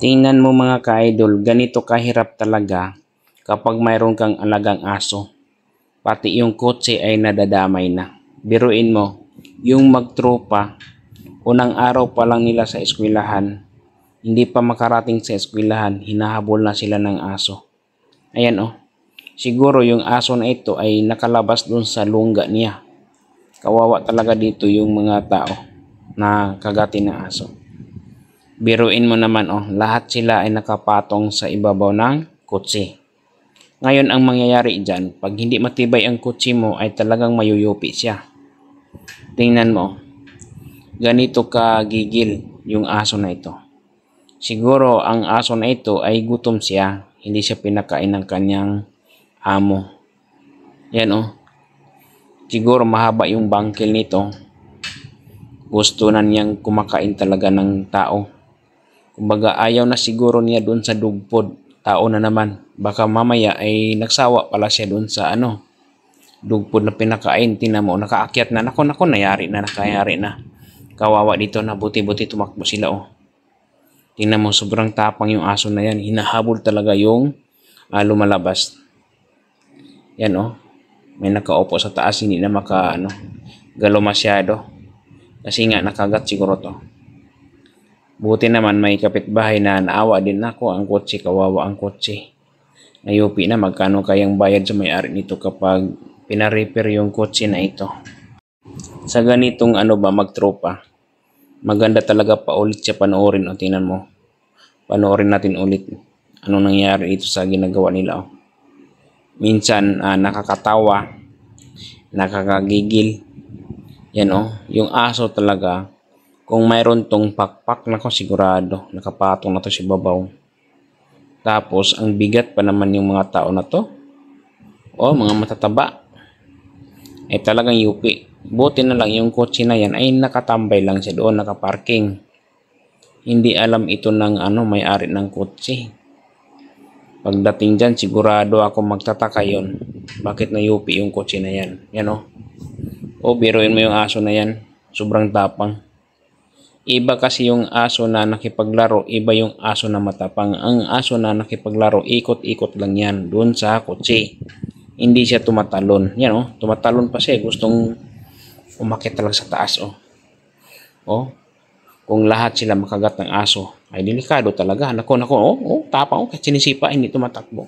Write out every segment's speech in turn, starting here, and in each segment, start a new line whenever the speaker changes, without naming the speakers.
Tingnan mo mga ka-idol, ganito kahirap talaga kapag mayroon kang alagang aso. Pati yung kotse ay nadadamay na. Biruin mo, yung magtropa, unang araw pa lang nila sa eskwelahan, hindi pa makarating sa eskwelahan, hinahabol na sila ng aso. Ayan oh, siguro yung aso na ito ay nakalabas dun sa lungga niya. Kawawa talaga dito yung mga tao na kagati ng aso. Biruin mo naman oh, lahat sila ay nakapatong sa ibabaw ng kotse. Ngayon ang mangyayari dyan, pag hindi matibay ang kotse mo ay talagang mayuyupi siya. Tingnan mo, ganito kagigil yung aso na ito. Siguro ang aso na ito ay gutom siya, hindi siya pinakain ng kanyang amo. Yan oh, siguro mahaba yung bangkil nito. Gusto na niyang kumakain talaga ng tao. Kumbaga ayaw na siguro niya doon sa dugpod, tao na naman. Baka mamaya ay nagsawa pala siya doon sa dugpod na pinakain. Tingnan mo, nakaakyat na. Nako, nakayari na. Kawawa dito na buti-buti tumakbo sila oh. Tingnan mo, sobrang tapang yung aso na yan. Hinahabol talaga yung lumalabas. Yan oh. May nakaupo sa taas, hindi na galo masyado. Kasi nga nakagat siguro to. Buti naman may kapitbahay na naawa din ako ang kotse, kawawa ang kotse. Nayupi na magkano kayang bayad sa may-ari nito kapag pinarepair yung kotse na ito. Sa ganitong magtropa, maganda talaga paulit siya panoorin o tingnan mo. Panoorin natin ulit ano nangyari ito sa ginagawa nila oh. Minsan nakakatawa, nakakagigil. Yan oh, yung aso talaga. Kung mayroon tong pakpak, nako sigurado, nakapatong na to si babaw. Tapos, ang bigat pa naman yung mga tao na to. O, mga matataba. Ay talagang yupi. Buti na lang yung kotse na yan ay nakatambay lang siya doon, nakaparking. Hindi alam ito ng may-ari ng kotse. Pagdating dyan, sigurado ako magtataka yon. Bakit nayupi yung kotse na yan? Yan o. O, biruin mo yung aso na yan. Sobrang tapang. Iba kasi yung aso na nakipaglaro, iba yung aso na matapang. Ang aso na nakipaglaro, ikot-ikot lang yan doon sa kotse. Hindi siya tumatalon. Yan oh, tumatalon pa siya. Gustong umakyat talaga sa taas oh. Oh, kung lahat sila makagat ng aso, ay delikado talaga. Nako, oh, tapang oh, kasi sinisipa, hindi tumatakbo.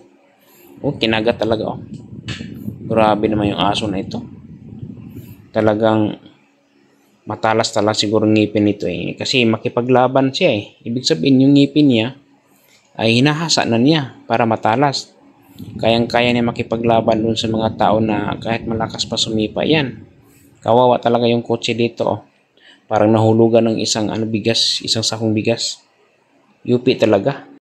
Oh, kinagat talaga oh. Grabe naman yung aso na ito. Talagang matalas talaga siguro ngipin nito eh. Kasi makipaglaban siya eh. Ibig sabihin yung ngipin niya ay hinahasa na niya para matalas. Kayang-kaya niya makipaglaban dun sa mga tao na kahit malakas pa sumipa yan. Kawawa talaga yung kotse dito oh. Parang nahulugan ng isang isang sakong bigas. Yupi talaga.